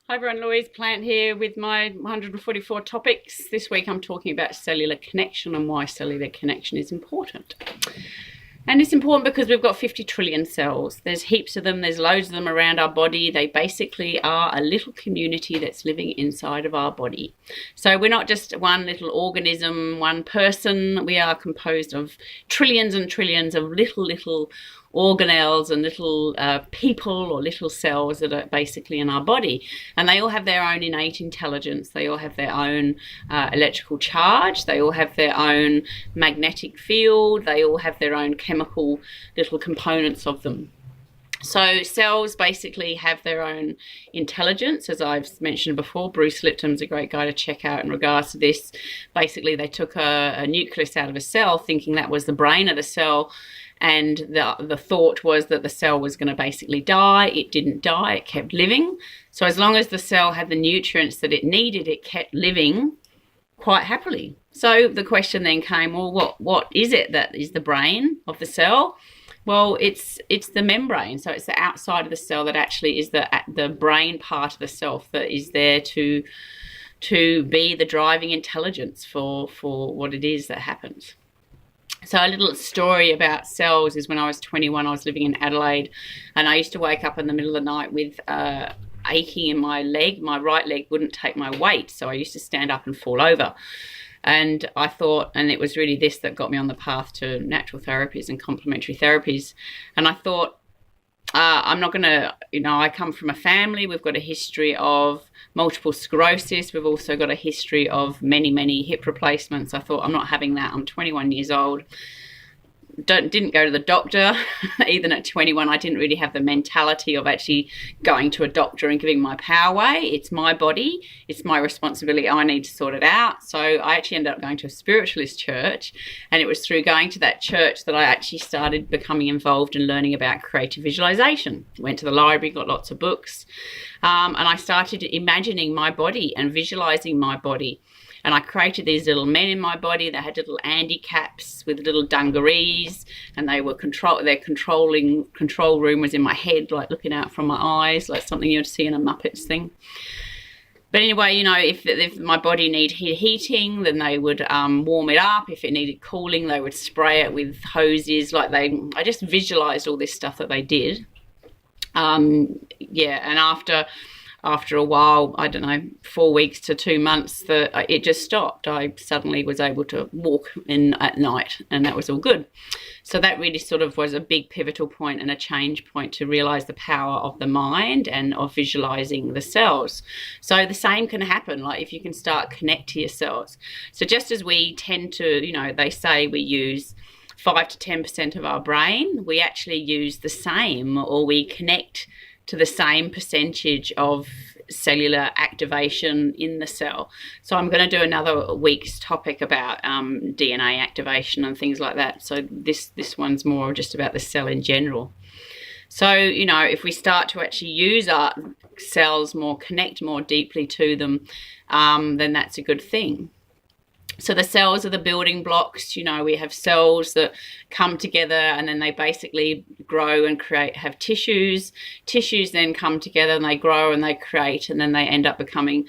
Hi everyone, Louise Plant here with my 144 topics. This week I'm talking about cellular connection and why cellular connection is important. And it's important because we've got 50 trillion cells. There's heaps of them, there's loads of them around our body. They basically are a little community that's living inside of our body. So we're not just one little organism, one person. We are composed of trillions and trillions of little organelles and little people or little cells that are basically in our body, and they all have their own innate intelligence. They all have their own electrical charge, they all have their own magnetic field, they all have their own chemical little components of them. So cells basically have their own intelligence, as I've mentioned before. Bruce Lipton's a great guy to check out in regards to this. Basically they took a nucleus out of a cell thinking that was the brain of the cell, and the thought was that the cell was going to basically die. It didn't die, it kept living. So as long as the cell had the nutrients that it needed, it kept living quite happily. So the question then came, well, what is it that is the brain of the cell? Well, it's the membrane. So it's the outside of the cell that actually is the brain part of the self that is there to be the driving intelligence for what it is that happens. So a little story about cells is when I was 21, I was living in Adelaide, and I used to wake up in the middle of the night with aching in my leg. My right leg wouldn't take my weight, so I used to stand up and fall over. And I thought, and it was really this that got me on the path to natural therapies and complementary therapies. And I thought, I'm not going to, I come from a family, we've got a history of multiple sclerosis, we've also got a history of many hip replacements. I thought, I'm not having that. I'm 21 years old. Didn't go to the doctor. Even at 21, I didn't really have the mentality of actually going to a doctor and giving my power away. It's my body, it's my responsibility, I need to sort it out. So I actually ended up going to a spiritualist church, and it was through going to that church that I actually started becoming involved in learning about creative visualization. Went to the library, got lots of books, and I started imagining my body and visualizing my body. And I created these little men in my body that had little Andy caps with little dungarees, and they were their control room was in my head, like looking out from my eyes, like something you'd see in a Muppets thing. But anyway, if my body needed heating, then they would warm it up. If it needed cooling, they would spray it with hoses. I just visualized all this stuff that they did. And after a while, I don't know, 4 weeks to 2 months, it just stopped. I suddenly was able to walk in at night, and that was all good. So that really sort of was a big pivotal point and a change point to realize the power of the mind and of visualizing the cells. So the same can happen, like if you can start connect to your cells. So just as we tend to, they say we use 5 to 10% of our brain, we actually use the same, or we connect to the same percentage of cellular activation in the cell. So I'm going to do another week's topic about DNA activation and things like that. So this one's more just about the cell in general. So, if we start to actually use our cells more, connect more deeply to them, then that's a good thing. So the cells are the building blocks. We have cells that come together, and then they basically grow and have tissues. Tissues then come together and they grow and they create, and then they end up becoming,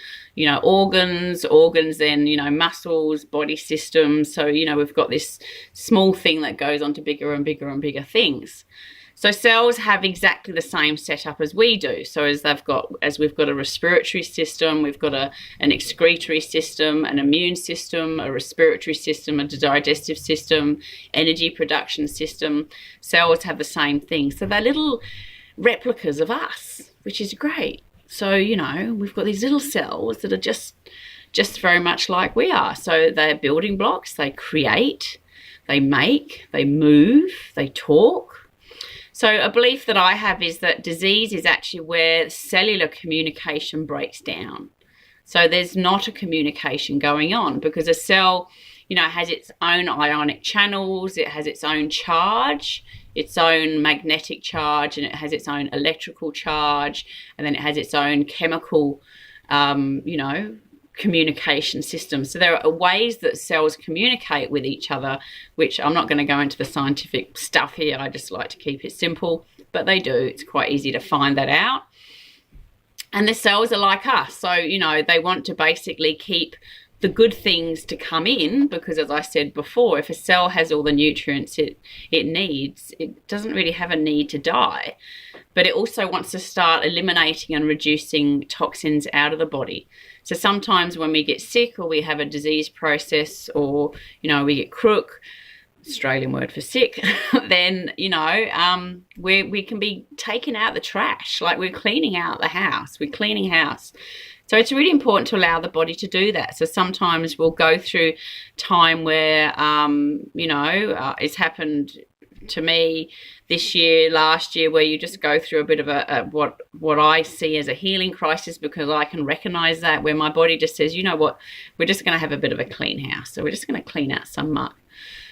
organs. Organs then, muscles, body systems. So, we've got this small thing that goes on to bigger and bigger and bigger things. So cells have exactly the same setup as we do. So as we've got a respiratory system, we've got an excretory system, an immune system, a respiratory system, a digestive system, energy production system. Cells have the same thing. So they're little replicas of us, which is great. So, we've got these little cells that are just very much like we are. So they're building blocks, they create, they make, they move, they talk. So a belief that I have is that disease is actually where cellular communication breaks down. So there's not a communication going on, because a cell, has its own ionic channels, it has its own charge, its own magnetic charge, and it has its own electrical charge, and then it has its own chemical, communication system. So there are ways that cells communicate with each other, which I'm not going to go into the scientific stuff here. I just like to keep it simple, but they do. It's quite easy to find that out. And the cells are like us. So, you know, they want to basically keep the good things to come in, because as I said before, if a cell has all the nutrients it needs, it doesn't really have a need to die. But it also wants to start eliminating and reducing toxins out of the body. So sometimes when we get sick, or we have a disease process, or, you know, we get crook, Australian word for sick, then, you know, we can be taking out the trash, like we're cleaning out the house, we're cleaning house. So it's really important to allow the body to do that. So sometimes we'll go through time where, you know, it's happened to me this year, last year, where you just go through a bit of a what I see as a healing crisis, because I can recognize that, where my body just says, you know what, we're just going to have a bit of a clean house. So we're just going to clean out some muck.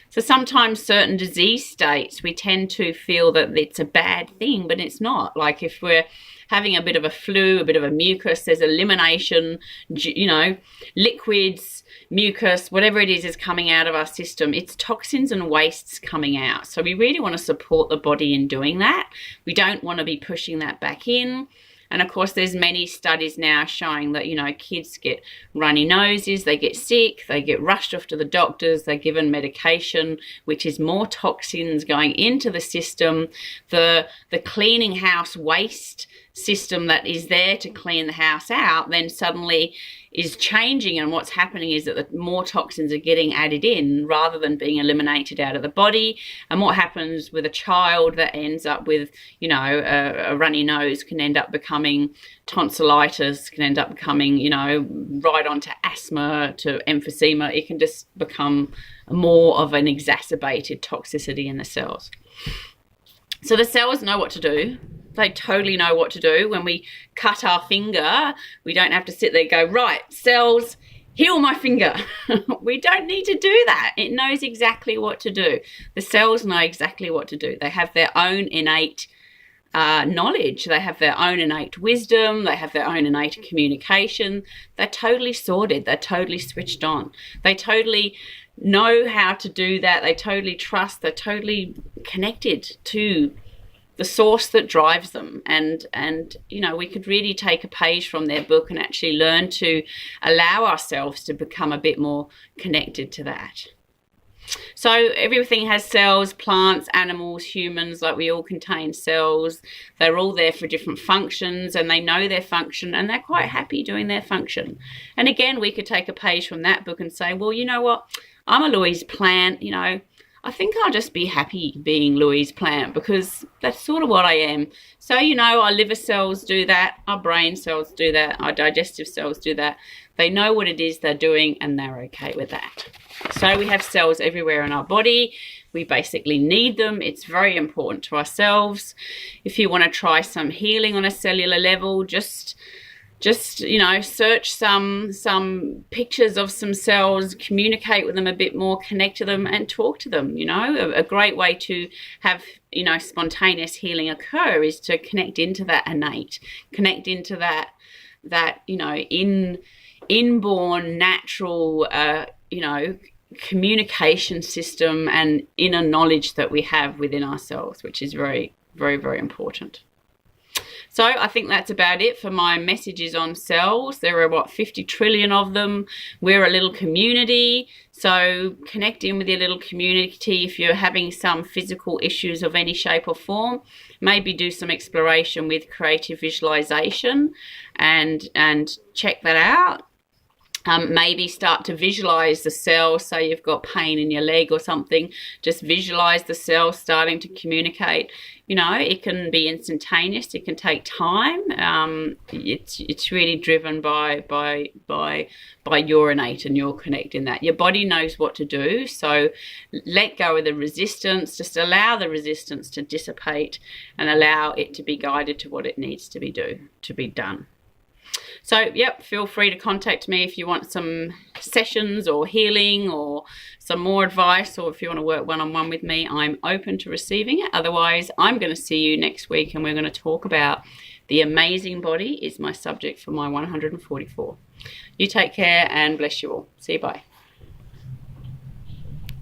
So sometimes certain disease states, we tend to feel that it's a bad thing, but it's not. Like if we're having a bit of a flu, a bit of a mucus, there's elimination, you know, liquids, mucus, whatever it is coming out of our system. It's toxins and wastes coming out. So we really want to support the body in doing that. We don't want to be pushing that back in. And of course, there's many studies now showing that, you know, kids get runny noses, they get sick, they get rushed off to the doctors, they're given medication, which is more toxins going into the system. The cleaning house waste system that is there to clean the house out then suddenly is changing, and what's happening is that the more toxins are getting added in rather than being eliminated out of the body. And what happens with a child that ends up with, you know, a runny nose can end up becoming tonsillitis, can end up becoming, you know, right on to asthma, to emphysema. It can just become more of an exacerbated toxicity in the cells. So the cells know what to do. They totally know what to do. When we cut our finger, we don't have to sit there and go, right, cells, heal my finger. We don't need to do that. It knows exactly what to do. The cells know exactly what to do. They have their own innate knowledge. They have their own innate wisdom. They have their own innate communication. They're totally sorted. They're totally switched on. They totally know how to do that. They totally trust. They're totally connected to the source that drives them. And you know, we could really take a page from their book and actually learn to allow ourselves to become a bit more connected to that. So everything has cells, plants, animals, humans, like we all contain cells. They're all there for different functions, and they know their function, and they're quite happy doing their function. And again, we could take a page from that book and say, well, you know what, I'm a Louise plant, you know, I think I'll just be happy being Louise plant, because that's sort of what I am. So, you know, our liver cells do that, our brain cells do that, our digestive cells do that. They know what it is they're doing, and they're okay with that. So we have cells everywhere in our body. We basically need them. It's very important to ourselves. If you want to try some healing on a cellular level, just you know, search some pictures of some cells, communicate with them a bit more, connect to them and talk to them. You know, a great way to have, you know, spontaneous healing occur is to connect into that innate, connect into that you know, inborn natural you know, communication system and inner knowledge that we have within ourselves, which is very, very, very important. So I think that's about it for my messages on cells. There are, what, 50 trillion of them. We're a little community. So connect in with your little community. If you're having some physical issues of any shape or form, maybe do some exploration with creative visualization and check that out. Maybe start to visualize the cell. So you've got pain in your leg or something, just visualize the cell starting to communicate. You know, it can be instantaneous, it can take time. It's really driven by your innate and your connect in that. Your body knows what to do, so let go of the resistance, just allow the resistance to dissipate and allow it to be guided to what it needs to be done. So, yep, feel free to contact me if you want some sessions or healing or some more advice, or if you want to work one-on-one with me, I'm open to receiving it. Otherwise, I'm going to see you next week, and we're going to talk about the amazing body is my subject for my 144. You take care and bless you all. See you, bye.